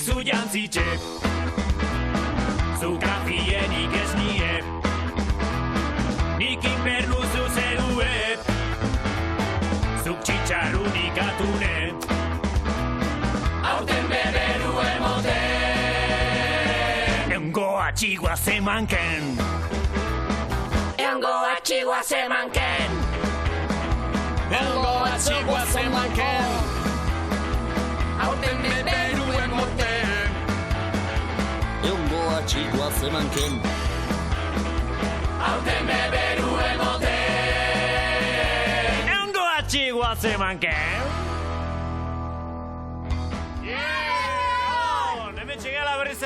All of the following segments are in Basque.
zu jantzitxe. Zu kafienik ez nie, nik inbernuzu zerue, zuk txitxarrunik atunet, aurten beberu emote. Eungo atxigua zemanken, eungo atxigua zemanken, eungo atxigua zemanken, aurten beberu emote. Eungo atxigua zemanken, aurten beberu emote. Eungo atxigua zemanken. Hemen txegela berriz,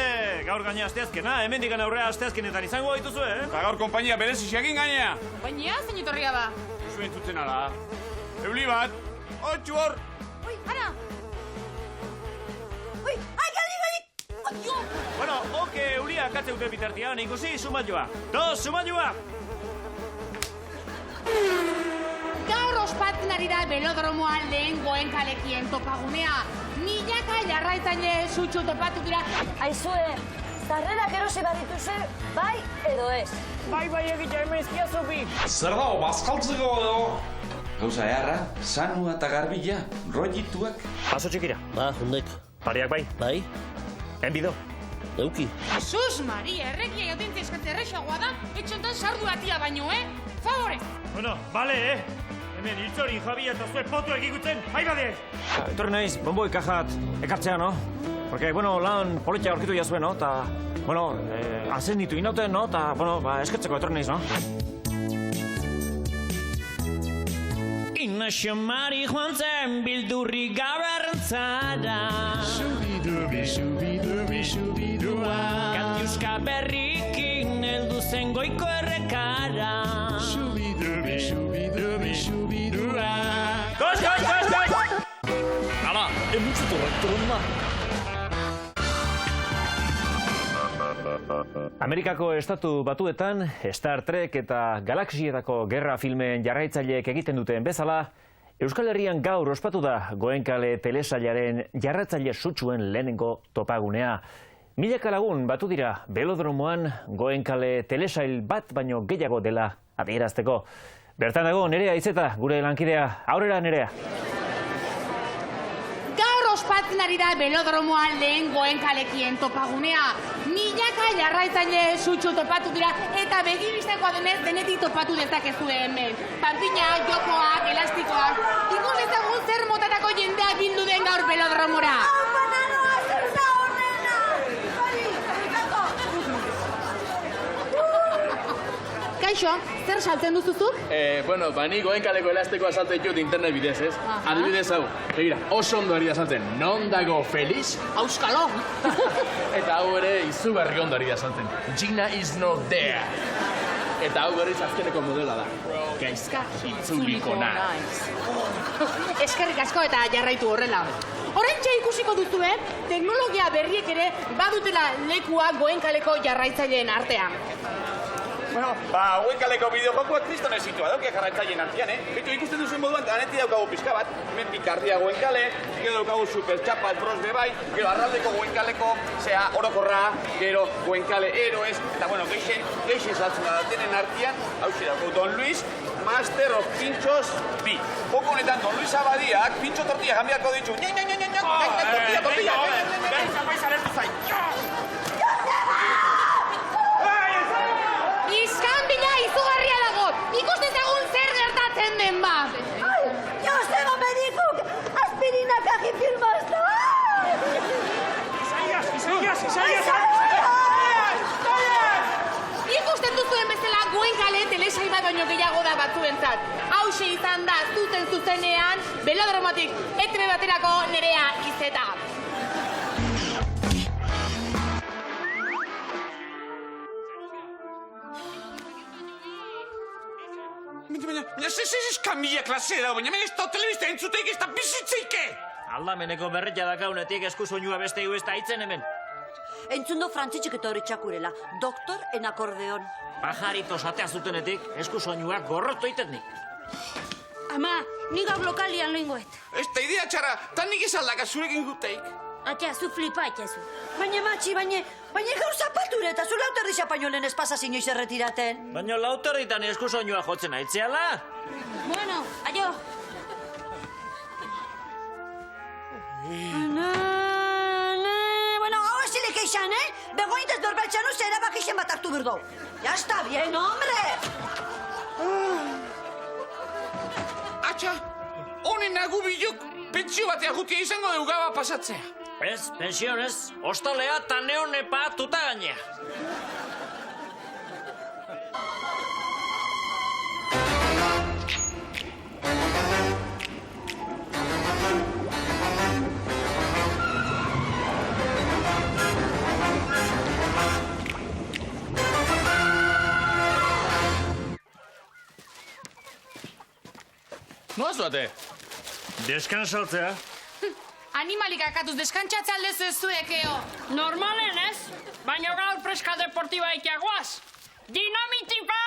gaur gaina asteazkena, hemen dikan aurrea asteazkenetan izango dituzu, Eta gaur konpainia berezixekin gainea. Kompainia, zein etorria da? Zuen zutzen ala. Euli bat, otxu hor. Ui, ara! Ui, ai, gali! Adio! Bueno, oke eulia katzeute bitartian, ikusi sumailua. Sumailua! Gaur ospatzen ari da belodromoan lehen Goenkalekien topagunea. Milaka jarraitzaile sutsu topatu dira. Aizue, zarrerak erosi badituze, bai edo ez? Bai egitea hemen izkiazupi. Zer dago, bazkaltzeko edo? Gauza eharra, sanua eta garbila, rollituak. Paso txikira. Ba, hundek. Pariak bai, Bai, enbido. euki. Jesus Maria, erregia jotintze eskatze errexagoa da, etxontan sardu batia baino, Favore! Bueno, bale, Hemen hiltzori Javi eta zue potu egikutzen, haibade! Etorri naiz, bomboi kajat ekartzea, no? Porque, bueno, lan politia aurkitu jazue, no? Ta, bueno, ascenditu inauten, no? Ta, bueno, eskertzeko etorri naiz, no? Inaxo mari joan zen bildurri gaur errantzara. Subidubi, subidua. Katiuska berrikin heldu zen goiko errekara. Subidubi, subidua. Koz! Hala, emutzutu rektoron da. Amerikako estatu batuetan, Star Trek eta Galaxietako gerra filmen jarraitzaileek egiten duten bezala, Euskal Herrian gaur ospatu da Goenkale telesailaren jarraitzaile sutsuen lehenengo topagunea. Milaka lagun batu dira belodromoan Goenkale telesail bat baino gehiago dela adierazteko. Bertan dago Nerea Itzeta, gure lankidea. Aurrera, Nerea. Ospatzen ari da belodromoan lehen Goenkalekien topagunea. Milaka jarraitzaile sutsu topatu dira eta begibistakoa denez denetik topatu dezakezue hemen. Panpina, jokoak, elastikoak. Ikus ezagun zer motatako jendea bildu den gaur belodromora. Kaixo, zer saltzen duzuzu? Bueno, ni Goenkaleko elastikoa saltzen jut internet bidez, ez? Adibidez hau, begira, oso ondo ari da saltzen. Non dago Feliz? Auskalo! Eta hau ere izugarri ondo ari da saltzen. Gina is not there. Eta hau berriz azkeneko modela da. Gaizka itzuliko naiz. Eskerrik asko eta jarraitu horrela. Horrentxe ikusiko duzu, teknologia berriek ere badutela lekua Goenkaleko jarraitzaileen artean. Bueno, Goenkaleko bideojokoak kriston ezitua dauke jarraitzaileen artean, Bitu ikusten duzuen moduan, daneti daukagu pixka bat. Hemen Pikardia Goenkale, gero daukagu Super Txapat Bros bai, gero arraldeko Goenkaleko, orokorra, gero Goenkale Heroes, eta bueno, geixen saltzen da denen artean, hau daukagu Don Luis, Master of Pinchos B. Joko honetan Don Luis Abadiak pintxo tortilla jambiako ditu. Tortilla. Iskanbila izugarria dago! Ikusten egun zer gertatzen den bat! Joseba medikuk aspirinak agifirmazta! Isaias! Ikusten duzuen bezala Goenkale telesail bat baino gehiago da batzuentzat. Hauxe izan da zuzenean belodromotik etre baterako Nerea Itzeta. Baina kamila klase da, baina ez da telebista entzuteik ez da bizitzeike! Aldameneko berria dakaunetik eskusoinua beste ez da hitzen hemen. Entzundo frantzitxik eta hori txakurela. Doktor en akordeon. Pajarito satea zutenetik eskusoinua gorrotu itenik. Ama, ni gaur lokalian loingoet. Ez da idea txara, tan nik ez aldaka zurekin guteik. Atea, zu flipa itezu. Baina, matxi, baina gaur zapature eta zu lauterri xapainolen espasa inoiz erretiraten. Baina lauterritan eskusoinua jotzen aitzeala. Bueno, aio. Bueno, hau ezilik eixan, Begointez dorbeltxanu zera bakixen bat hartu birdo. Ya está bien, hombre! Atxa, honen nagu biluk pentsio batea jutia izango dugu gaba pasatzea. Ez, pensionez, ostalea eta neonepa atuta gainea. Noaz duate? Deskansaltzea. Animalik akatuz deskantxatzea aldezu ez zuekeo. Normalen ez, baina gaur preska deportiba itiagoaz. Dinamitipa!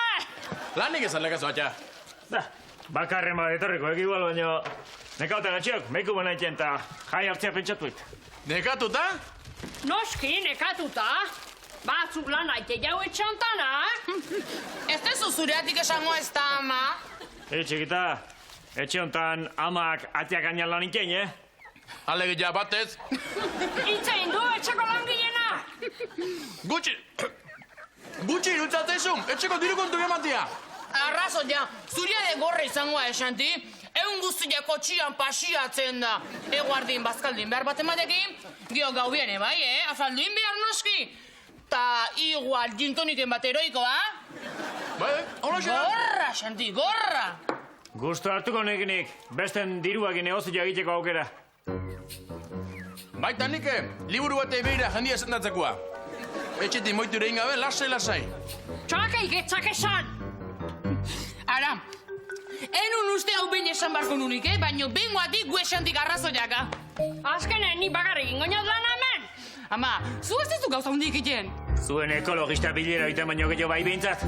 Lanik ezan lekazu atxa. Bakarren bat etorriko igual, baina nekauta gatxiok, meiku banaiten eta jai hartzea pentsatuit. Nekatuta? Noski, nekatuta. Batzuk lan aite jau etxantana, Ez dezu zureatik esango ez da, ama. Txikita, etxe hontan amak atiak gainan lan ikein, Alegia batez. Itzein du etxeko langilena. Gutxi irutzatzezun, etxeko diru kontu ematia. Arrazo, ja, zuria de gorra izangoa esanti, egun guztia kotxian pasiatzen da. Eguardin bazkaldin behar bat ematekin, gio gau biene bai, afalduin behar noski. Ta igual gintoniken bat eroikoa. Bai, hola xe da. Gorra, Xanti, gorra! Gusto hartuko nekinik, besten diruak negozio egiteko aukera. Baita nike, liburu bate behira jendia sendatzekoa. Etxetik moiture ingabe, lasai. Txakaik etzak esan. Ara, enun uste hau behin esan barko nunik, baino bengoatik gu esantik arrazoiaka. Azkenen ni bakarrik ingoinot lan hemen. Ama, zu ez duzu gauza hundik iten. Zuen ekologista bilera oita baino gehiago bai behintzat.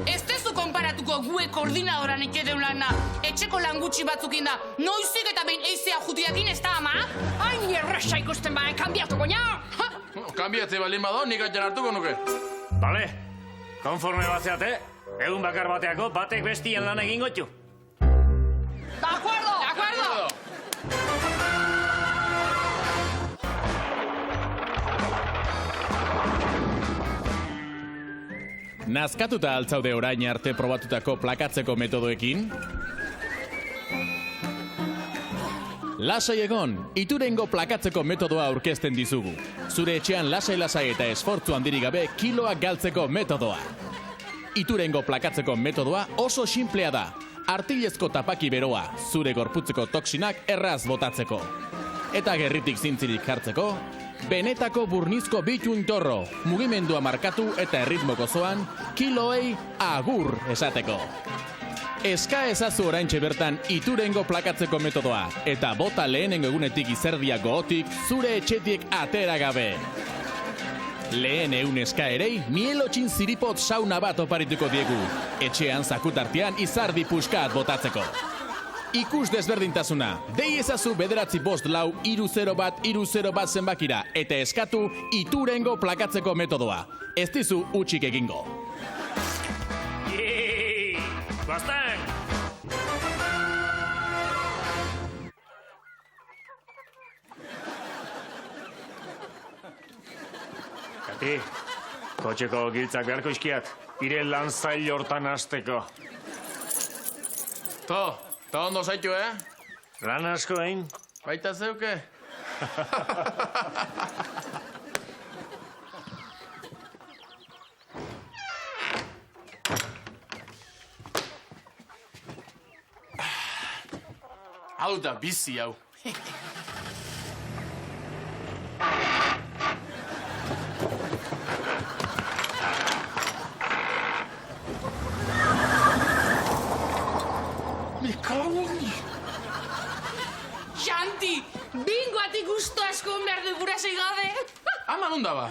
Ez tezu konparatuko gue koordinadoran ikeden lana, etxeko lan gutxi batzukin da, noizik eta behin eizea jutiakin ez da, ama? Hain erresa ikusten baina kanbiatuko nia. Kambiatze balin bado, nik atxan hartuko nuke. Bale, konforme batzeate, egun bakar bateako batek bestien lan egin gotxu. De acuerdo. De acuerdo? Nazkatuta altzaude orain arte probatutako plakatzeko metodoekin? Lasai egon, Iturengo plakatzeko metodoa aurkezten dizugu. Zure etxean lasai-lasai eta esfortzu handirik gabe kiloak galtzeko metodoa. Iturengo plakatzeko metodoa oso sinplea da. Artilezko tapaki beroa, zure gorputzeko toksinak erraz botatzeko. Eta gerritik zintzirik hartzeko, benetako burnizko bitun torro, mugimendua markatu eta erritmo gozoan, kiloei agur esateko. Eska ezazu oraintxe bertan Iturengo plakatzeko metodoa, eta bota lehenengo egunetik izerdia gogotik zure etxetik atera gabe. Lehen eun eskaerei, mielotxin ziripot sauna bat oparituko diegu, etxean zakutartean izardi puskat botatzeko. Ikus desberdintasuna, dei ezazu 9-4-4-3-0-1-3-0 zenbakira, eta eskatu Iturengo plakatzeko metodoa. Ez dizu utxik egingo. Bastan! Kati, kotxeko giltzak beharko iskiat, ire lan zail hortan hasteko. Ta ondo zaitu, Lan asko egin? Baita zeuke? Hau da bizi hau. Xanti, bingoatik gusto asko behar du gurasei gabe. Ama nunda ba?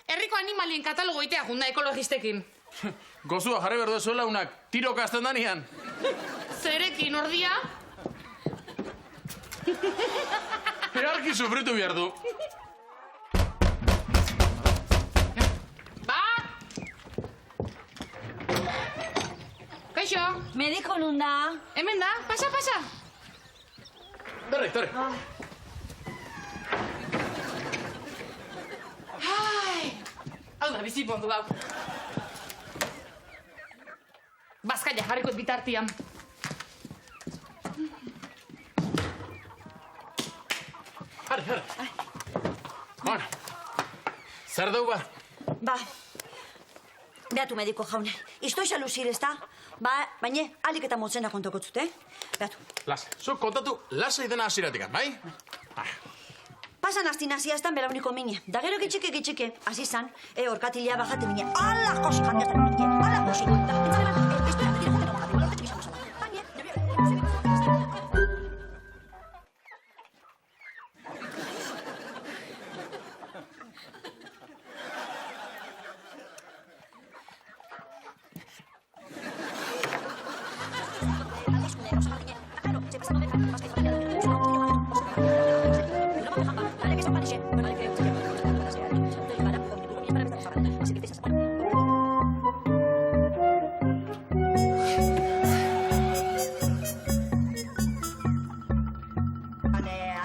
Herriko animalien katalogo itea junda ekologistekin. Gozua jarri berdu zuela unak tiro kasten danian. Zerekin, ordia? Earki sufritu behar du. Ba! Kaixo, Mediko nun da? hemen da, pasa, pasa. Torre. Ai, hau da, bizipondu hau. Bazkaia jarrikot bitartian. Jare. Bueno, zer dau ba? Ba, beatu mediko jaune. Istoiza luzir ez da? Ba, baina alik eta motzena kontokotzut, Beatu. Lasa, zuk kontatu lasai dena hasiratik, bai? Pasan astin hasia ez dan belauniko mine. Da gero gitxike, hasi zan, orkatilea bajate mine. Ala, koskan jazten mine, ala, kosik.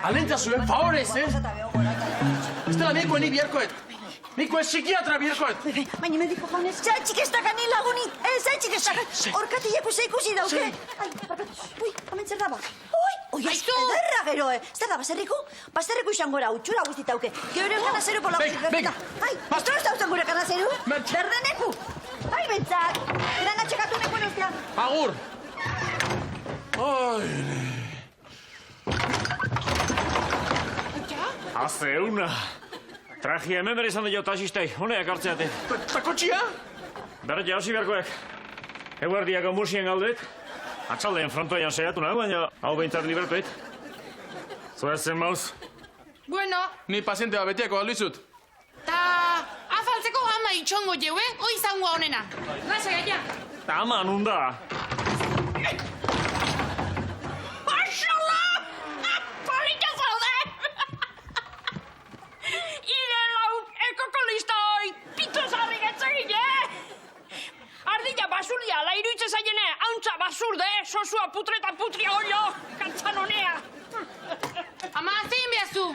Alentza zuen, favorez, Ez dela meko eni biharkoet. Miko ez psikiatra biharkoet. Baina mediko jaune, zaitxik ez dakani lagunik. Zaitxik ez dakani. Orkatileko zeikusi dauke. Ai, ui, hamen zer daba. Ui, ederra gero, Zer da, baserriku? Baserriku izan gora, utxura guztit dauke. Gero kanazero pola guztit berreta. Ai, pastor ez dauzen gure kanazeru? Berdeneku. Ai, bentzak. Eran atxekatu neko enostea. Agur. Haze una. Tragia hemen bere izan dio taxistei, honeak hartzeate. Ta kotxia? Berretxe hasi beharkoek. Eguerdiako musien gaudet. Atxaldeen frontoian saiatu nahi, baina hau behintzat libertuet. Zoaz zen mauz. Bueno, Ni pazientea betiako aldizut. ta afaltzeko ama itxongo jau, Hoi izangoa honena. Lasa gaia. Ta ama nunda. Pasola! Polita zaude! Ire laut ekokolista hoi pito zarri getzegin, Ardilla basulia, la iruitze zaiene, hauntza basurde, sosua putreta putria ollo, kantzan honea. Ama, zein behazu?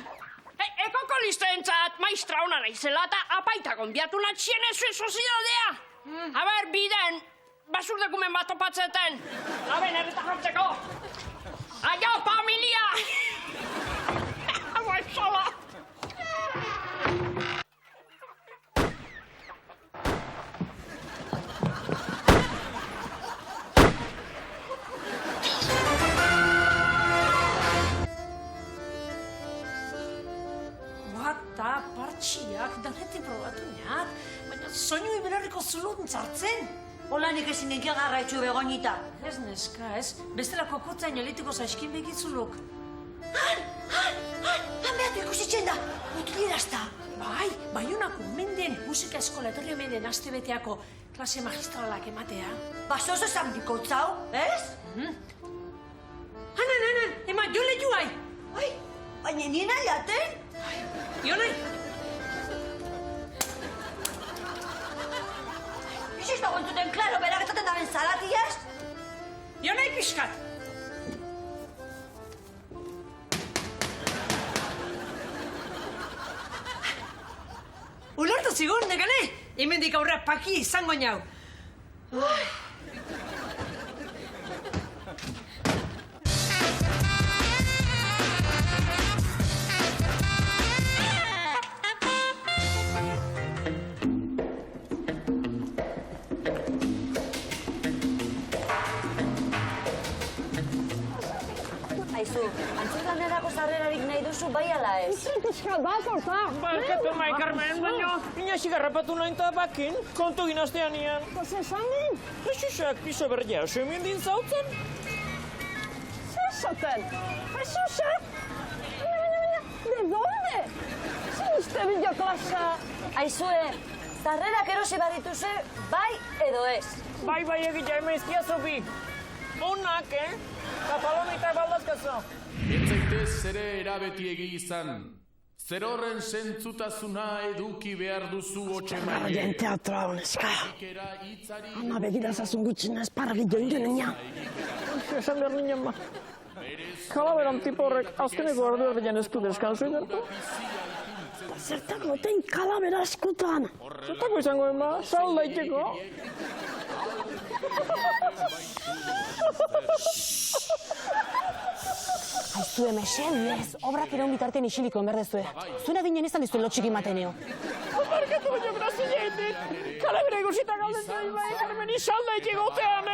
Ekokolistentzat maistra hona naizela eta apaita gonbiatu natxien ezue soziadadea. Aber, biden, basurdekumen bat topatzeten. Haben, erreta jartzeko. Aio, familia! Hau sola! Bata, partxiak, danetik probatu niat, baina soinu ibelarriko zulun zartzen. Hola nik ezin egia garraitxu begonita. Ez neska, ez? Bestelako kotzain elitiko zaizkin begitzuluk. Han behatu ikusitzen da, mutilerazta. Bai, Baionako menden musika eskola etorri menden aste beteako klase magistralak ematea. Basozo zan bikotzau, ez? Hanan, ema, jole juai! Ai, baina nien aliaten? Jonai! Ez dago entzuten, klaro, berak etaten daben zaratiaz? Jonai pixkat! Ulertu zigur, negane? Hemendik aurrea paki izango nau. Aizu, antzerlanerako sarrerarik nahi duzu bai ala ez? Pixkat bat, horta! Barkatu, Mai Carmen, baina inaxik harrapatu nahi eta bakin, kontu ginaztean ian. Zer zanin? Jesusak piso berdia, semien din zautzen? Zer zaten? Jesusak? Baina, de donde? Zer uste bideoklasa? Aizue, sarrerak erosi badituze bai edo ez? Bai, egitea emezkia zobi. Onak, Eta palomitak baldazkazu. Entzaitez ere erabetiegi izan. Zer horren zentzutasuna eduki behar duzu otxemaile. Paragien teatroa honeska. Ama begirazazun gutxinez paragit joan joan. Esan behar ninen ba. Kalaberan tipo horrek azkeneko ordu horrean ez du deskansu idartu. Zertako otein kalabera eskutan. Zertako izango ema, sal daiteko. Aiztue, mesedez, obrak iraun bitartean isiliko enberdezue. Zuena dinen izan dizuen lotxik emateneo. Markatu baino grazileetik. Kalabera egosita galdentu bai, Carmen izalda ikegotean,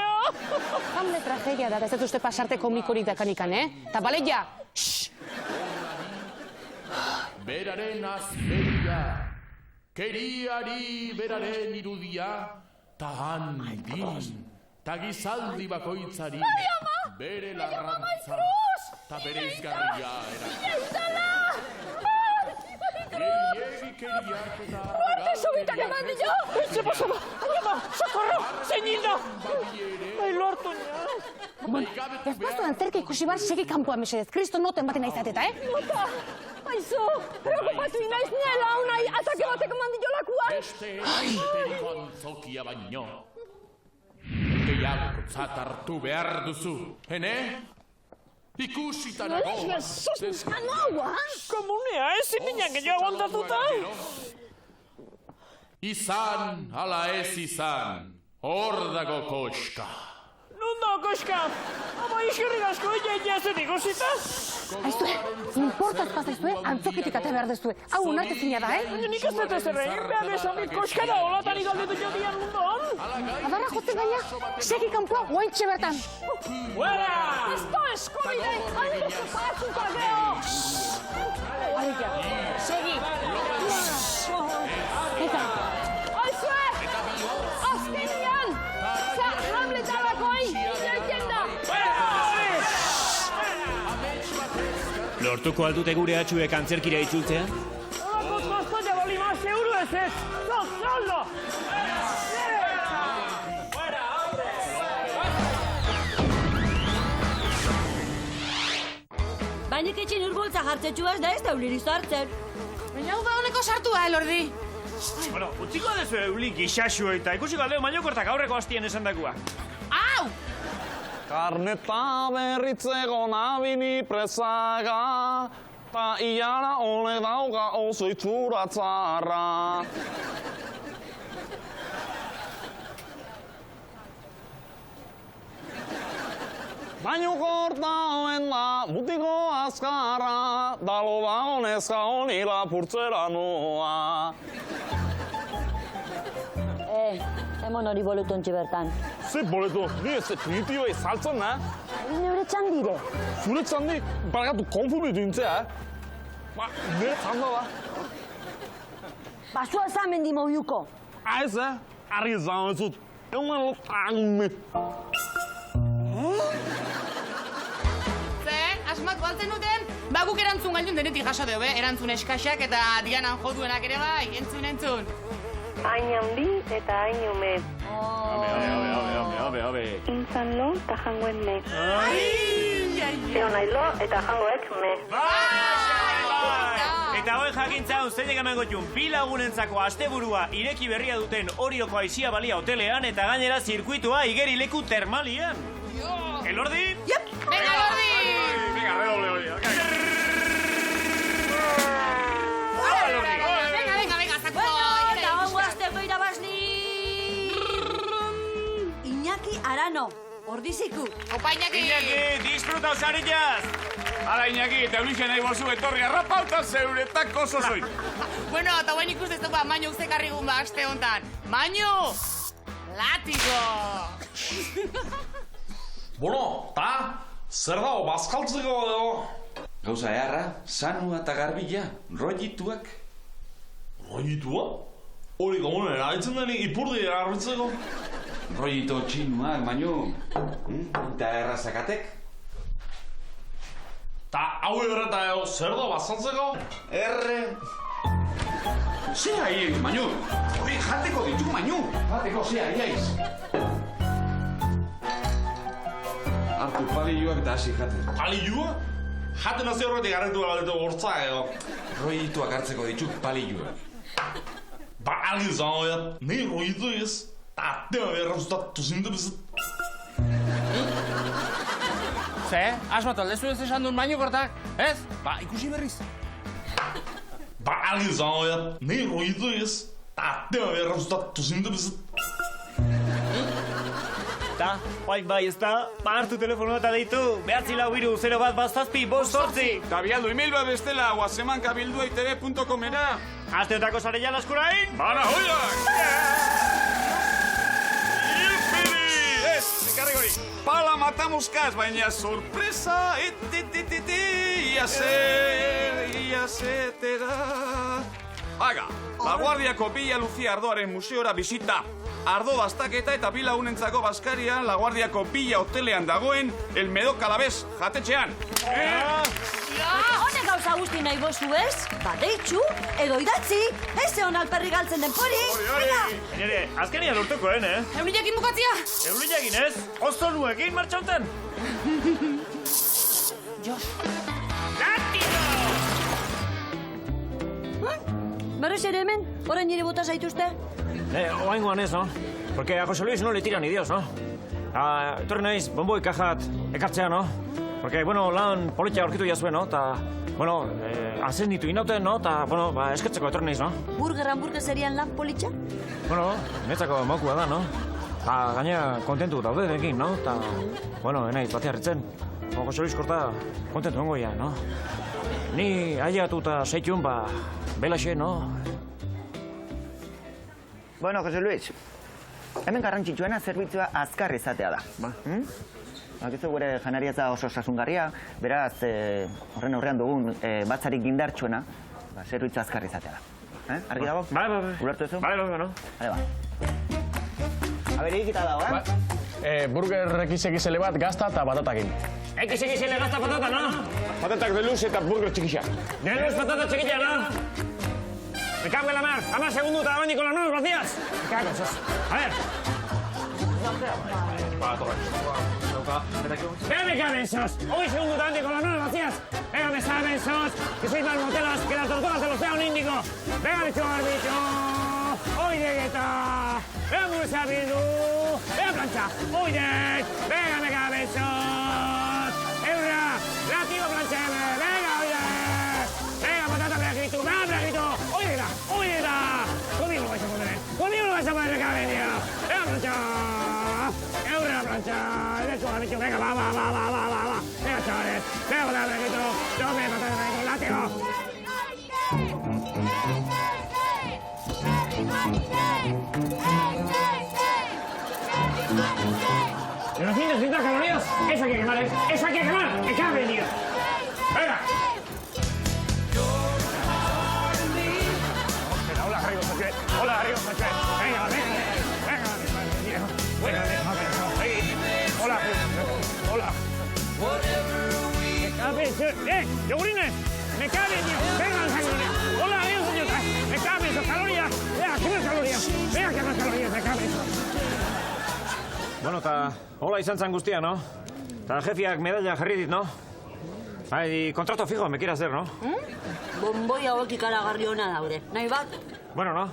Hamle tragedia da, ez dut uste pasarte komikorik dakanikan, Ta baleia! Beraren azberia, keriari beraren irudia, ta handin, ta gizaldi bakoitzari, bere larrantza, ta bere izgarria Sobitak eman dio! Ze pasaba! Ama, socorro! Zein hilda! Ai, lortu Ez pastu antzerka ikusi bar segi kanpoan mesedez, kristo noten baten aizateta, Nota! Aizu! Preocupatu inaiz niela, unai, atake batek eman dio lakuan! Beste esteriko antzokia baino. Gehiago hartu behar duzu, hene? Ikusita nago! Komunea, ezin nian gehiago aguantatuta! Izan, ala ez izan, hor dago koska. Non da, koska? Ama iskirrik asko egia zen ikusita? Aiztue, importaz pasaiztue, antzokitik ate behar dezue. Hau onartezina da, Baina nik ez dut ez egin behar esamit koska da olatan igaldetu jo dian mundon. Adarra jotzen gaina, segi kanpoa oaintxe bertan. Fuera! Ez da eskobide, alduzu patzuka geho! Arria, segi. Eta, Aizue! Azkenian! Hamletarrakoi! Ireiten da! Lortuko aldute gure atxuek antzerkira itzultzea? Olakot mazkoia bali maz euro ez ez! Zaldo! Bainik etxin urboltza jartzetxuaz da ez da uliri sartzen. Baina hau da honeko sartua, Lordi. Bueno, utziko dezu euli gixaxu eta ikusi galdeo maiokortak aurreko hastien esan dakua. Au! Karneta berritzeko nabini presaga, ta iara honek dauka oso itxura tzarra. Baino korta hoen da, mutiko azkarra, dalo da honezka honi lapurtzera noa. Emon hori boletu ontsi bertan. Ze boletu, ni ez definitibo izaltzen, Neure txandire. Zure txandi, bargatu konfunditu intzea, Ba, nire txanda da. Basua esan mendi mobiuko. Ez, argi izan bezut. Egun lotan. Asmatu altzen duten, guk erantzun gailun denetik jaso deu, erantzun eskaxak eta dianan joduenak ere bai, entzun. Hain handi eta hain ume. Habe. Intzan lo eta jangoen me. Eo nahi lo eta jangoek me. Eta hoen jakintza zeinek emango txun bi lagunentzako asteburua ireki berria duten Orioko Aizia Balia hotelean eta gainera zirkuitua igerileku termalian. Elordi? Yep! Venga, Lordi! Venga, redoble hori. Venga, sakuko! Eta hongo azteko irabazli... Iñaki Arano, ordiziku. Opa, Iñaki! Iñaki, disfruta osariñaz! Hala, Iñaki, eta Eulixen nahi bozu etorri arrapauta zeuretako zozoin. Bueno, eta guen ikustez dugu, Maño uzekarrigun ba, aste hontan. Maño! Látigo! Bueno, zer dago, bazkaltzeko edo? Gauza eharra, sanua eta garbila, rollituak. Roitua? Hori komunen erabiltzen denik ipurdi garbitzeko? Rollito txinuak, baino, eta errazakatek. Ta hau eberreta edo, zer da bazkaltzeko? Zea hien, baino, hori jateko ditu, baino. Jateko, zea, iaiz. hartu palilluak eta hasi jaten. Palillua? Jaten hasi horretik garretu galetu gortza, edo. Roituak hartzeko ditu palilluak. Ba, algi zango ya, nahi roitu ez. Atea behar zuztat tuzinde bezat. Ze, asmatu aldezu ez esan duen baino kortak, ez? Ba, ikusi berriz. Ba, algi zango ya, nahi roitu ez. Atea behar zuztat tuzinde bezat. Ta, oain bai ez da, hartu telefonoa eta deitu, 943-0 Eta bialdu email bat bestela, guazemankabilduaitv.comera. Asteotako sareia laskurain! Bara, hoiak! Ez, ekarri hori. Pala matamuskas, baina sorpresa, ia zetera. Haga, Laguardiako Villa Lucia Ardoaren museora bisita. Ardo dastaketa eta bi lagunentzako baskaria Laguardiako Villa hotelean dagoen El Medo Calabés jatetxean. Honek gauza guzti nahi bozu ez? Badeitxu, edo idatzi, ez egon alperri galtzen denpori. Baina azkenia lortuko, Eurilekin bukatzia! Eurilekin ez, oso nuekin martxauten! Jos. Berriz ere hemen, orain nire bota zaituzte? Oaingoan ez, no? Porque a José Luis no le tira ni Dios, no? Etorri naiz, bomboi kajat ekartzea, no? Porque, bueno, lan politia aurkitu jazue, no? Ta, bueno, ascenditu inauten, no? Ta, bueno, eskertzeko etorri naiz, no? Burger hamburgueserian lan politxa? Bueno, netzako mokua da, no? Ta, gaina kontentu daude denekin, no? Ta, bueno, enaiz batea harritzen. José Luis korta kontentu ongo ya, no? Ni aiatu eta seitun, belaxe, no? Bueno, José Luis, hemen garrantzitsuena zerbitzua azkar izatea da. Bakizu gure janariatza oso osasungarria, beraz, horren aurrean dugun batzarik gindartsuena, zerbitzua azkar izatea da. Argi dago? Bai. Ulertu ezu? Bai, no? Hale, ba. Ikita dago, Burger XXL bat gazta eta batatakin. XXL gazta patata, no? Patatak de luz eta burger txikixia. De luz patata chiquilla, no? Me cago en la mar. A más segundo te abandono con las manos vacías. Me cago en eso. A ver. Venga, me caben esos. Hoy segundo te abandono con las manos vacías. Venga, me saben esos. Que sois más motelas que las tortugas del océano Índico. Venga, bicho barbito. Hoy de gueta. Venga, me sabido. Venga, plancha. Hoy de. Venga, me caben esos. Eura. Látigo, plancheme. Venga, hoy de. Venga, patata, brajito. Venga, brajito. ¡Oiga! Conmigo lo vais a poder, conmigo lo vais a poder, venga, venga. ¡Venga, plancha! ¡Eura, plancha! ¡Derecho, bicho! ¡Venga, va! ¡Venga, chavales! ¡Venga, patata, brajito! ¡Yo me patata, brajito! ¡Látigo! ¡De 230 calorías! ¡Eso hay que quemar, ¡Eso hay que quemar! ¡Me cabe en Dios! ¡Venga! Hola, arriba, Sánchez. Venga. Hola. Me cabe, yogurines. Me cabe, venga, calorías. Hola, adiós, señor. Me cabe, esas calorías. Venga, ¿qué más calorías? Venga, ¿qué más calorías? Me cabe. Bueno, ta hola izan zan guztia, no? Ta jefiak medalla jarri dit, no? Kontrato fijo, me quiere hacer, no? Bomboi hauek ikaragarri ona daude. Nahi bat? Bueno, no.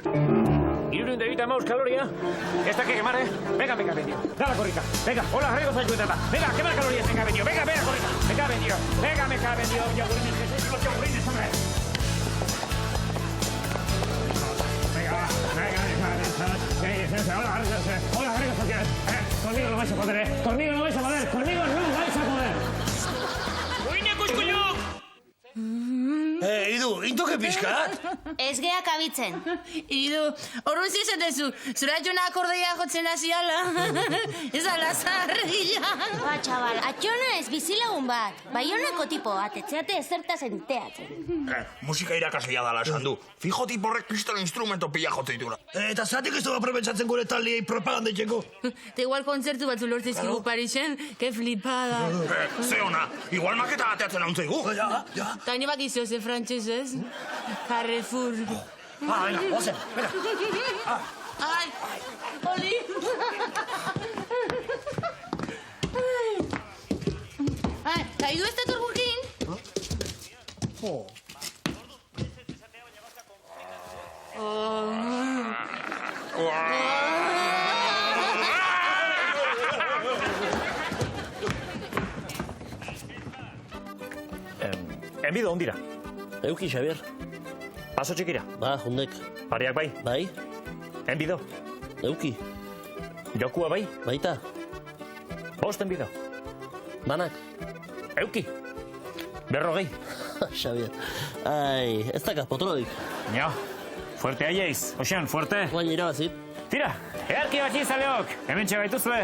320 calorías. Esta hay que quemar, Venga, me cabe, tío. Da la corrica. Venga, hola, rego, soy cuentata. Venga, quema calorías, me cabe, tío. Venga, corrica. Me cabe, tío. Venga, me cabe, tío. Yogurines, que sois los yogurines, hombre. Venga, hola, rego, soy conmigo no vais a poder, Conmigo no vais a poder. Idu, intoke pixkat? Ez geak abitzen. Idu, horren zizetezu, zuratxona akordeia jotzen hasiala. Ez ala zarrila. Ba, txabal, atxona ez bizilagun bat. Baionako tipo bat, etxeate ezertaz enteatzen. Musika irakaslea dala esan du. Fijo tiporrek kristal instrumento pila jote ditula. Eta zatik ez du aprobetsatzen gure taldiei propagandetxeko? Te igual kontzertu batzu lortzezkigu Parisen, que flipada. Ze ona, igual maketa ateatzen hauntzeigu. Ja. Ta ni bakizio ze frantzesez. Carrefour. Venga, ozen, venga. Ai, oli. Zaidu ez dator gurekin? Enbido, ondira. Euki, Xavier. Paso txikira. Ba, jundek. Pariak bai. Bai. Enbido. Euki. Jokua bai. Baita. Bost enbido. Banak. Euki. 40. Xavier. Ai, ez daka, potolodik. Ja, fuerte aieiz. Oxean, fuerte. Guain irabazit. Tira, earki bat izaleok. Hemen txegaituzle.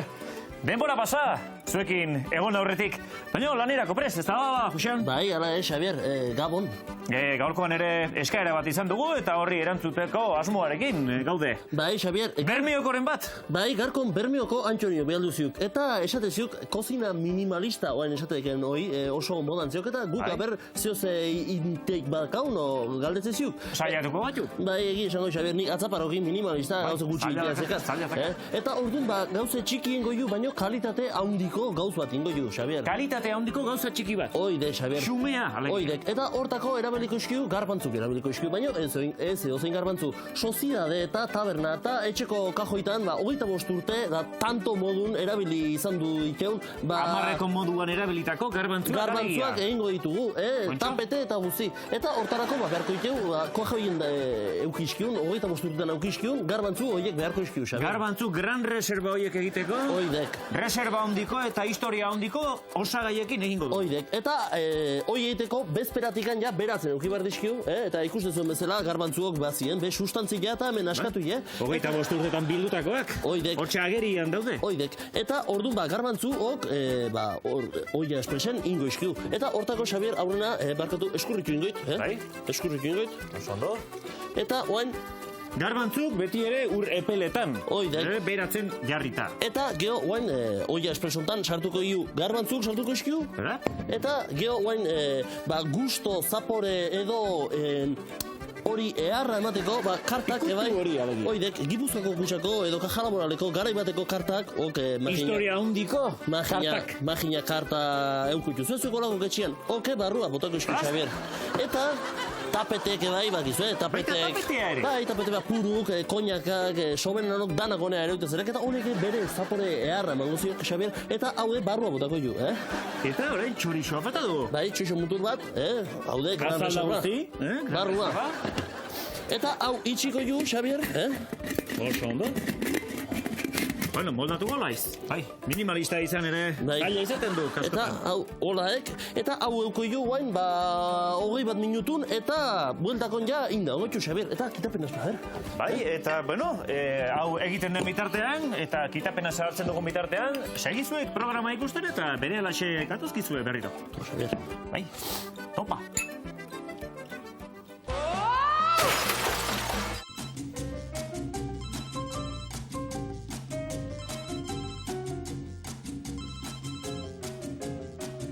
Denbora pasa, zuekin egon aurretik. Baina lanerako prest, ez da baba, Josean? Bai, ala Xavier, Gabon. Gaurkoan ere eskaera bat izan dugu eta horri erantzuteko asmoarekin gaude. Bai, Xavier. Bermiokoren bat? Bai, garkon Bermioko Antonio behalduziuk. Eta esateziuk, kozina minimalista, oain esateken hoi, oso modan ziok, eta guk aber zioze inteik badakaun, o galdetzeziuk. Saiatuko batu? Bai, egi esango, Xavier, nik atzaparokin minimalista gauze gutxi ikiazekaz. Eta orduan, gauze txiki ingo ju, baino kalitate haundiko gauz bat ingo ju, Xavier. Kalitate haundiko gauza txiki bat? Oide, Xavier. Xumea, alegia. Oidek, eta hortako erabiliko iskiu, garbantzuk erabiliko iskiu, baino ez edozein garbantzu. Soziedade eta taberna eta etxeko kajoitan, 25 urte, da tanto modun erabili izan du ikeun, Amarreko moduan erabilitako garbantzuak egingo ditugu, tapete eta guzti. Eta hortarako, beharko ikeu, kajoien eukiskiun, 25 urtean eukiskiun, garbantzu horiek beharko iskiu, Xavier. Garbantzu gran reserva horiek egiteko? Oidek. Reserva hondiko eta historia hondiko osagaiekin egingo du. Oidek. Eta hoi egiteko bezperatikan ja beratzen euki behar dizkiu, eta ikusten zuen bezala garbantzuok bazien, sustantzia eta hemen askatu, 25 urtetan bildutakoak? Oidek. Hortxe agerian daude? Oidek. Eta orduan garbantzuok, oia espresen ingo iskiu. Eta hortako Xavier aurrena, barkatu, eskurritu ingoit, Bai? Eskurritu ingoit. Osondo. Eta oain, garbantzuk beti ere ur epeletan. Oidek. Beratzen jarrita. Eta geho, oain, oia espresontan sartuko iu garbantzuk sartuko iskiu. Eta geho, oain, gusto, zapore edo hori eharra emateko, kartak, ebai. Oidek, Gipuzkoako kusako edo Kajalaboraleko garaibateko kartak, historia hondiko kartak. Magina karta eukutu. Zuezueko lago ketxian, barrua botako iskiu, Xavier. Eta tapetek ebai, bakizue, tapetek. Bai, tapete bat puruk, koinakak, soberenanok danak honea ere utezerek, eta honek bere zapore eharra emango ziok, Xavier, eta haude barrua botako ju, Eta orain txorixoa bata du? Bai, txorixo mutur bat, haude, gran reserva. Barrua. Eta hau itxiko ju, Xavier, Oso ondo. Bueno, moldatu golaiz. Bai, minimalista izan ere, gaila izaten du, kaskotan. Eta hau, holaek, eta hau euko jo guain, 20 minutun, eta bueltakon ja, inda, ongotxu, Xavier, eta kitapena zua, Bai, eta, bueno, hau egiten den bitartean, eta kitapena zahartzen dugun bitartean, segizuek programa ikusten eta bere alaxe katuzkizue berriro. Xavier. Bai, topa.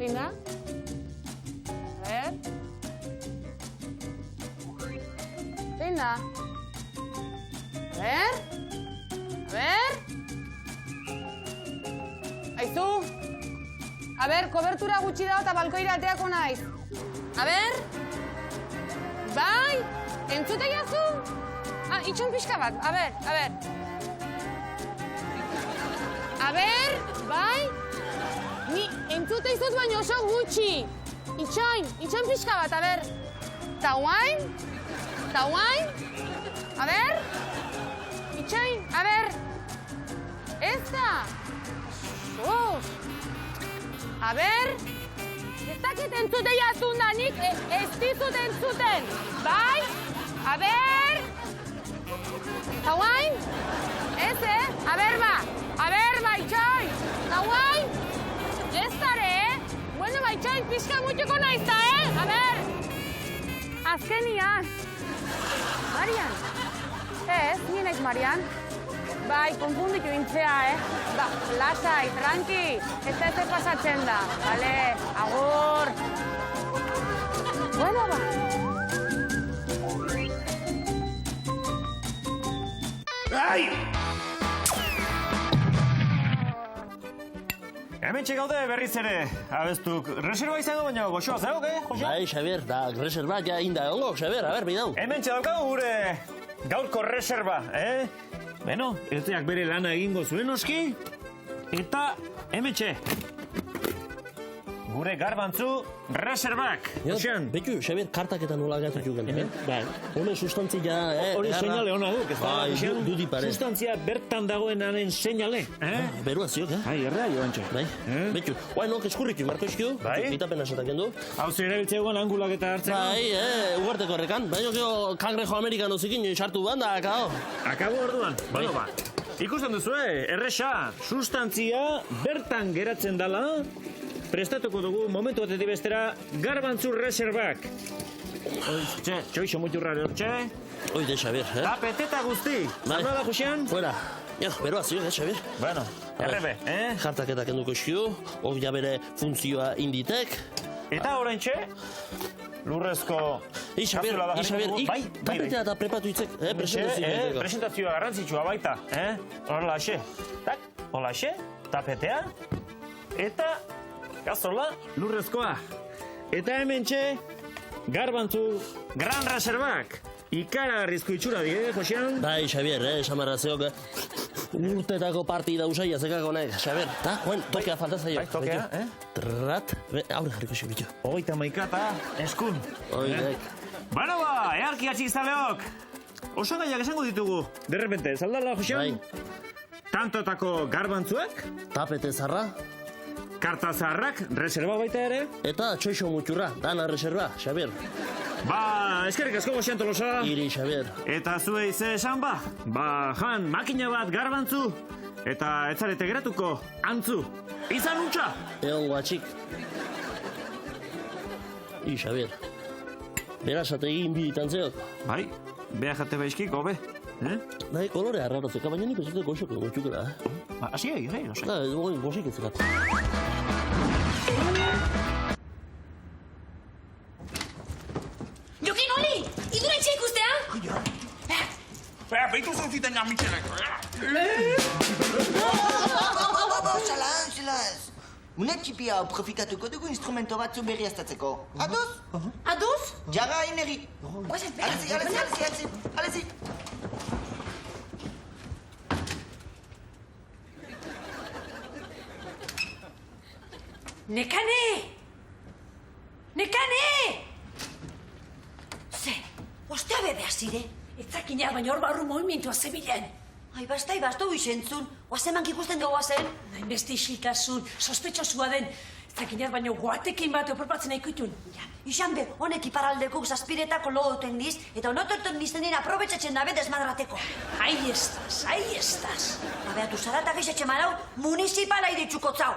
Linda? A ver. Linda? A ver. A ver. Aizu? A ver, kobertura gutxi dago eta balkoira ateako naiz. A ver. Bai? Entzute jazu? Itxon pixka bat. A ver, a ver. A ver, bai? Ni entzute izuz baino oso gutxi. Itxoin pixka bat, a ber. Ta guain? A ber. Itxoin, a ber. Ez da. A ber. Ez dakit entzute jazundanik, ez dizut entzuten. Bai? A ber. Ta guain? Ez, A ber ba, itxoin. Ta guain? Ez dare, Bueno, itxoin pixka mutxuko naizta, A ber. Azkenian. Marian. Ez, ni naiz Marian. Bai, konfunditu intzea, Ba, lasai, tranqui. Ez pasatzen da. Bale, agur. Bueno, ba. Ai! Hementxe gaude berriz ere, abeztuk, reserva izango baina goxoa zegoke, Jose? Bai, Xabier, da reserva ja inda egongo, Xabier, a ber, bidau. Hementxe daukagu gure gaurko reserva, Beno, elteak bere lana egingo zuen oski, eta hementxe. Gure garbantzu reservak. Josean. Betu, Xabier, kartak eta nola gatu jugen. Bai, hone sustantzia, Hori seinale hona duk, ez da? Bai, dudi pare. Sustantzia bertan dagoenaren seinale. Berua ziok, Bai, errea joantxe. Bai, betu. Guain, eskurritu, marko eskio. Bai. Itapena esatak endo. Hau zer erabiltzeuan angulak eta hartzeko. Bai, ugarteko errekan. Baina gero kangrejo amerikano zikin sartu banda, akao. Akabo orduan. Bueno, ba. Ikusten duzue, erresa, sustantzia bertan geratzen dala, prestatuko dugu momentu batetik bestera garbantzu reservak. Txoixo muturrare hortxe. Oide, Xabier, Tapeteta guzti. Zanoa da, Josean? Fuera. Ja, beroa zio, Xabier. Bueno, errebe, Jartak eta kenduko eskio, hor ja bere funtzioa inditek. Eta oraintxe, lurrezko... Xabier, tapetea eta prepatu itzek, presentazioa garrantzitsua baita, horrela xe. Horrela xe, tapetea, eta... Gazola, lurrezkoa. Eta hementxe, garbantzu gran reservak. Ikaragarrizko itxura die, Josean? Bai, Xabier, esamarrazeok, urtetako partida usaia zekako nahi, Xabier. Ta, joen, tokea faltazaio. Bai, tokea, Trat, aurre jarriko xibitxo. Hogeita maikata, eskun. Oidek. Bueno ba, earki atxikiztaleok. Oso gaiak esango ditugu. De repente, zaldala, Josean? Bai. Tantotako garbantzuak. Tapete zarra. Karta zaharrak, reserva baita ere. Eta txoixo mutxurra, dana reserva, Xabier. Ba, eskerrik asko Josean Tolosa. Iri, Xabier. Eta zuei ze esan ba? Ba, jan, makina bat garbantzu. Eta etzarete geratuko, antzu. Izan utxa! Egon guatxik. Xabier. Berazate egin biditan zeok. Bai, beha jate baizkik, hobe. Bai, kolore arrarotzeka, baina nik bezate goxoko gotxukera. Ba, hasi egi, no sé. Goxik etzekat. Jokin, oli! Idura etxe ikustea? Behitu zauziten gamitxenak. Zelaz. Une txipia profitatuko dugu instrumento batzu berri aztatzeko. Ados? Ados? Jarra ineri. Alezi. Nekane! Nekane! Ze, ostea bebe azire? Etzakina, baina hor barru movimentua zebilen. Ai, bastu izentzun. Oazeman ikusten gaua zen. Nain beste isiltasun, sospetsosua den. Etzakina, baina guatekin bat oporpatzen aikutun. Ixan be, honek iparaldeko zazpiretako logoten diz, eta onotorten dizten dira aprobetsatzen dabe desmadrateko. Ai estaz. Abeatu zara eta gizatxe marau, municipala iritsuko zau.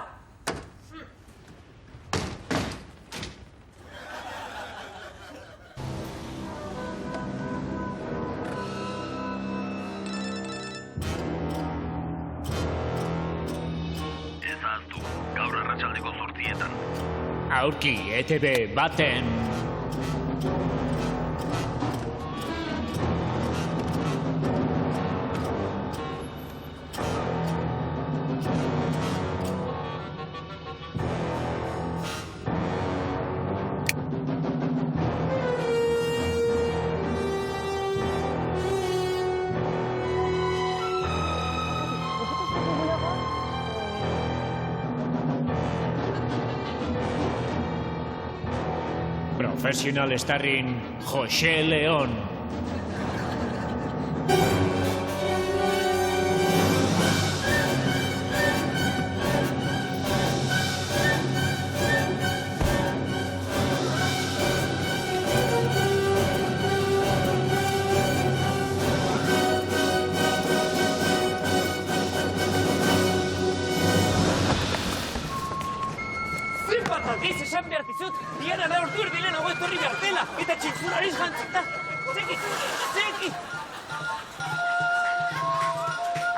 Gaur arratsaldeko 8:00. Aurki, ETV baten. Professional starring José León. Esan behar dizut, Diana da ordu erdilen hau etorri behar dela, eta txintzurariz jantzita. Segi!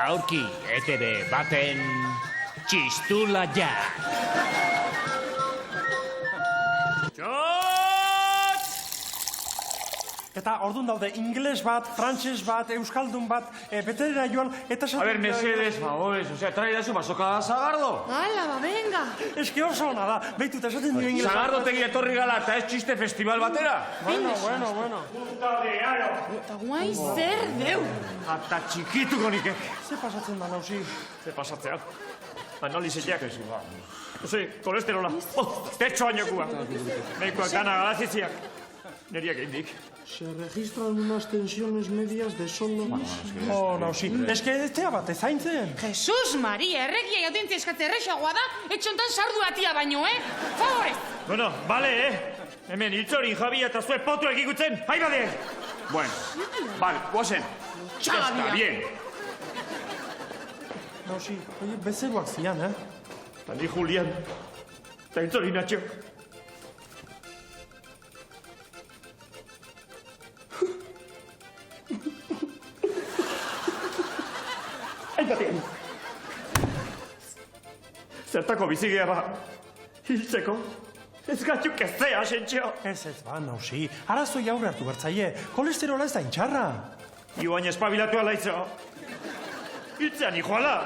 Aurki, ETV baten txistula ja. Eta orduan daude ingles bat, frantses bat, euskaldun bat, beterera joan, eta A ver, mesedes, favores, o sea, traidazu basoka Sagardo. Hala, venga. Eski oso ona da, behitu eta esaten dio ingles. Sagardo tegi etorri gala eta ez txiste festival batera. Bueno. Puta de aro. Eta guai zer deu. Eta txikituko nikek. Ze pasatzen da, nausi? Ze pasatzea. Analizeak ez ba. Ose, kolesterola. Tetxo bainokua. Meikoak gana galaziziak. Neriak eindik. Se registran unas tensiones medias de sonomis. Oh, nausi. Eske eztea bat ezaintzen. Jesus Maria, erregia audientzia eskatze errexagoa da, etxontan sardu batia baino, Favorez! Bueno, bale, Hemen hiltzorin Javi eta zue potu egikutzen, haibade! Bueno, bale, guazen. Está bien. Nausi, bezeroak zian, Eta ni Julian, eta hiltzorin Natxo. Aipatean. Zertako bizigea ba, hiltzeko. Ez gatzuk ez zea, Xentxo. Ez ba, nausi. Arazoi aurre hartu bertzaie. Kolesterola ez da intxarra. Ioain espabilatu alaitzo. Hiltzean ijoala.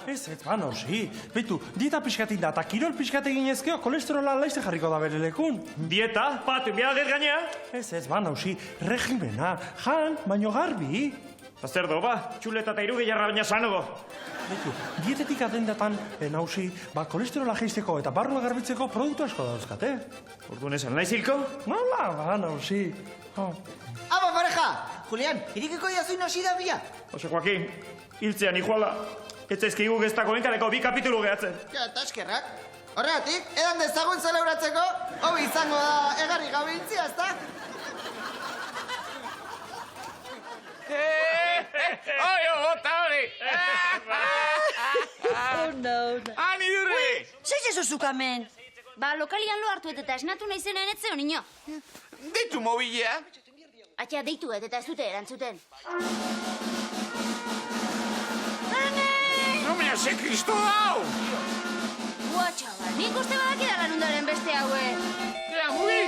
Ez ba, nausi. Beitu, dieta pixkatik da, eta kirol pixkate ginezkeo, kolesterola alaizte jarriko da bere lekun. Dieta? Patu, behar dut gainea? Ez ba, nausi. Regimena. Jan, baino garbi. Eta zer do, ba? Txuleta eta iruge jarra baina sanogo. Beitu, dietetik atendatan, nausi, kolesterola geizteko eta barrua garbitzeko produktu asko dauzkate. Orduan esan nahi zilko? Nola, ba, nausi. Aba, pareja! Julian, irikiko jazuin hasi da bia? Ose, Joaquin, hiltzean ijoala. Ez zaizkigu geztako enkaleko 2 kapitulu gehatzen. Ja, eta eskerrak. Horregatik, edan dezagun zelebratzeko, hobi izango da egarri gabe intzia, ezta? Oio, bota hori! Oh, no. Ani durri! Zeiz ez ozukamen? Ba, lokalian lo hartu eta esnatu nahi zenen etzeo, niño. Deitu mobilea? Atxea deitu eta ez dute erantzuten. No me hace Cristo dao! Gua, txabar, nik uste badakidala nundaren beste haue. Ea, mugi!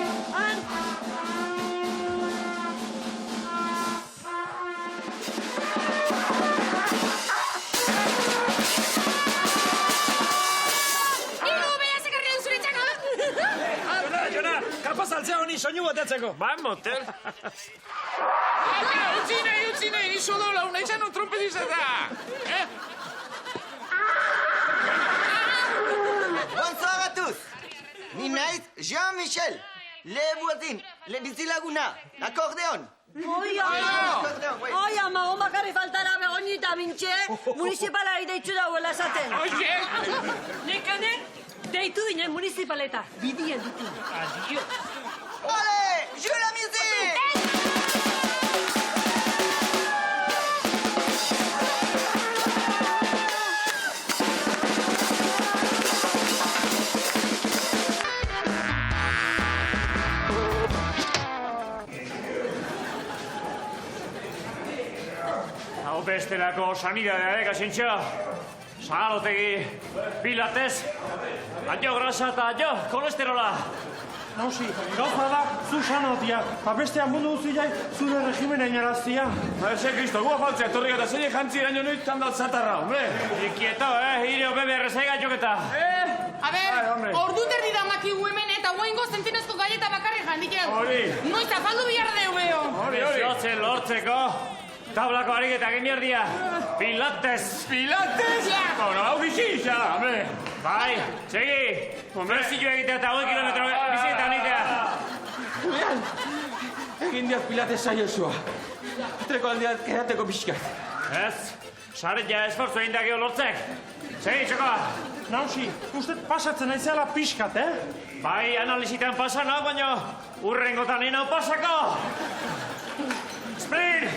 Kapazaltzea honi soinu batetzeko. Ba, motel. Utzi nahi, izo dola, una izan un trompetizeta. Gonzagatuz! Ni naiz Jean-Michel, le buatin, le bizilaguna, akordeon. Oi, ama, omakarri faltara begonita bintxe, municipalari deitzu dauela esaten. Nekane, deitu dinen municipaleta, bidien ditu. Adio. Ole, joue la musique! Hau bestelako sanidadea, Xentxo? Sagarotegi, pilates, aio grasa eta aio kolesterola. Nausi, gauza da, zu sanotia, bestean mundu guztiai zure regimena inaraztia. Eze, Kristo, gua faltzea, etorri gata, zein jantzi eraino noiz tandat zatarra, hombre. Ikieto, hirio bebe errezai gaioketa. A ber, ordu terdi da makigu hemen eta guaingo zentinezko gaieta bakarri jandikeu. Hori. Noiz afaldu bihar deubeo. Hori. Zotzen lortzeko. Tablako ariketa egin erdia. Pilates. Pilates? Bueno, hau bizi, xa, hombre. Bai, txegi. Berzillo egitea eta 1 kilometro bizietan egitea. Julian, egin diat pilates saiozua. Treko aldeat kerateko pixkat. Ez, saretia esfortzu egin dakio lortzek. Txegi, txoko. Nausi, uste pasatzen naizela pixkat, Bai, analizitan pasan hau, baina urrengotan inau pasako. Sprint!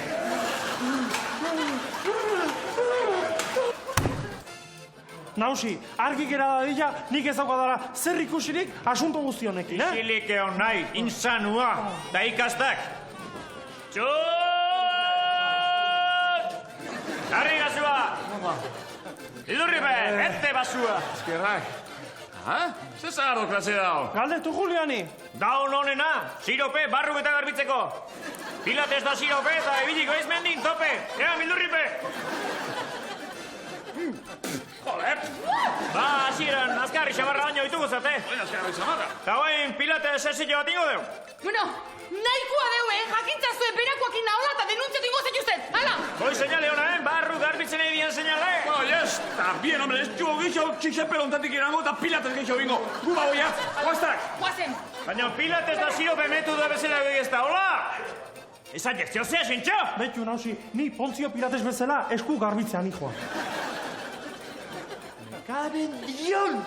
Nausi, argi gera dadila, nik ez daukadala zer ikusirik asunto guztionekin, Isilik egon nahi, insanua, da ikastak. Txut! Harri gazua! Idurri be, bete basua! Eskerrak. Zer zagardo klase dao? Galdetu Juliani! Daun honena, sirope, barruk eta garbitzeko. Pilates da sirope eta ebiliko ez mendin tope. Ea, mildurripe! Joder! Ba, hasieran, azkarri xamarra baino ditugu zate. Azkarri xamarra? Eta guain, Pilates sesio bat ingo deu. Bueno, nahikoa deu, jakintza zuen berakoakin nahola eta denuntzio dingo zetuzten, hala! Hoi señale hona, barru garbitzen egin dian señale. Bueno, yes, está bien, hombre, ez txugo gixo txixe pelontatik irango eta Pilates gixo bingo. Guba goia, guaztak! Guazen! Baina Pilates da sirope metodoa bezala ez da, hola? Esa jezio zea, sentxo! Betxu, nausi, ni Pontzio Pilates bezala esku garbitzean, hijoa. Karen Dion!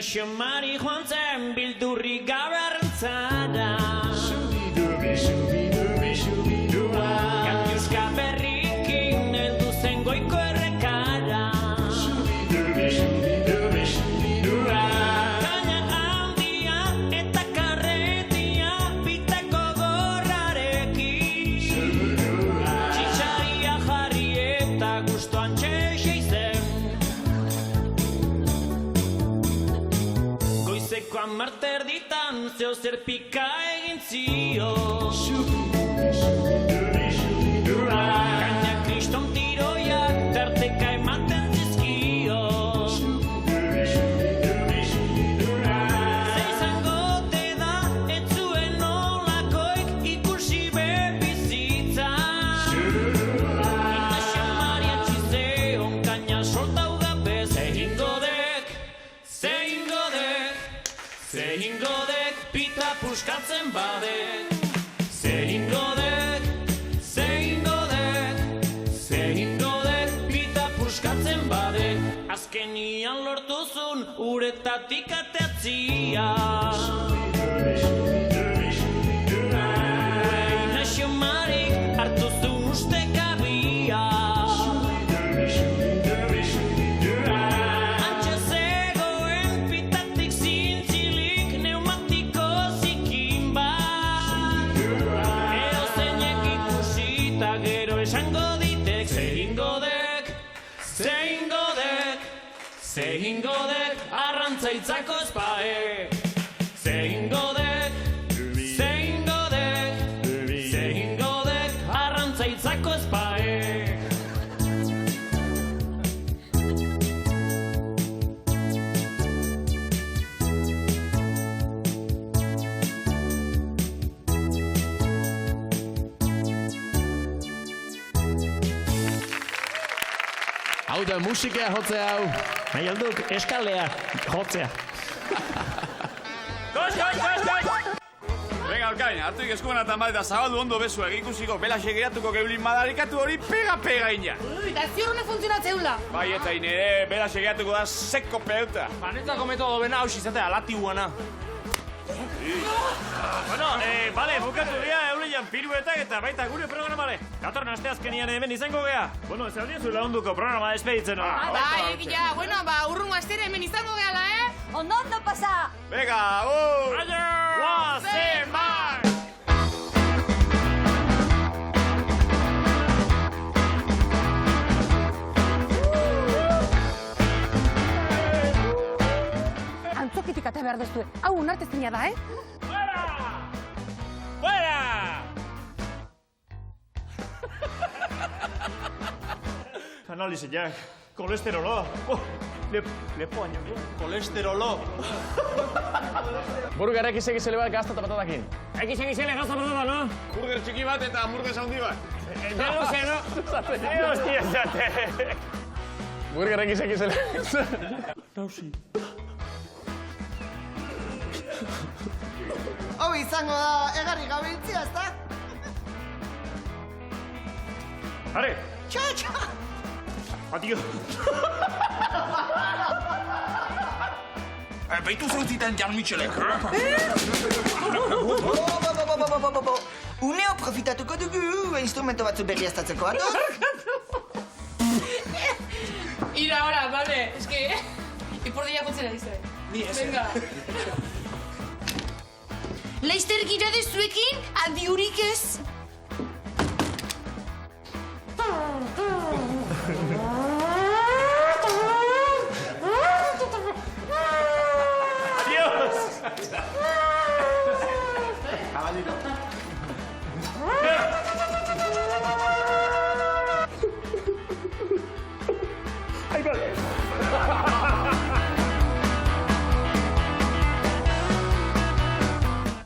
Xamari joan zen bildurri gaur arrantzara. Katiuska berrikin heldu zen goiko errekara. Kaina handia eta karretia bitako gorrarekin. Txitsaria jarri eta gustuan txexe izen. Goizeko amarter ditan zeo zer pika egin zio. Kaina kriston tiroiak tarteka ematen zizkio. Zeizango te da ez zuen nolakoik ikusi bebizitza. Ina xamari atxizeon kaina soltau gabe zehingo dek. Zehingo dek pita puskatzen badek. Zehingo dek pita puskatzen badek. Azkenian lortuzun uretatik ateatzia. Ina xamarik hartuzun ustekabia. Zehingo dek arrantzaitzako espaek. Zehingo dek arrantzaitzako espaek. Hau da musikea jotzea hau. Nahi alduk, eskalea jotzea. Koz! Venga, Alkain, hartuik eskuan eta bat eta zabaldu ondo bezua ikusiko belaxe geratuko geulin madarikatu hori pega ina. Eta ziurruna funtzionatzeula. Bai, eta inere, belaxe geratuko da seko peuta. Banetzako metodo bena hausi izatea, lati guana. Bueno, bale, bukatu gea eulian piruetak eta baita gure programare. Datorren asteazkenian hemen izango gea. Bueno, ez aldien zuela onduko programa despeditzen. Bai, egia, bueno, urrungo astere hemen izango gehala, Ondo pasa! Venga, Aio! Guazen, bai! Antzokitik ate behar dezue. Hau unartezina da, Fuera! Analiziak, kolesterolo. Lepo baino, kolesterolo. Burger XXL bat gazta eta patatakin. XXL gazta patata, no? Burger txiki bat eta hamburgues handi bat. Deluxe, no? Hostia, zate. Burger XXL. Nausi. Hau izango da egarri gabiltzia, ezta? Are! Txo! Adio! Baitu zauzitan Jan Michelek. Uneo profitatuko dugu instrumento batzu berriaztatzeko, ados? Ira, ahora, vale. Es que... Ipurdia jotzen ari zuen. Ni ez. Venga. Laizter gira dezuekin, adiurik ez.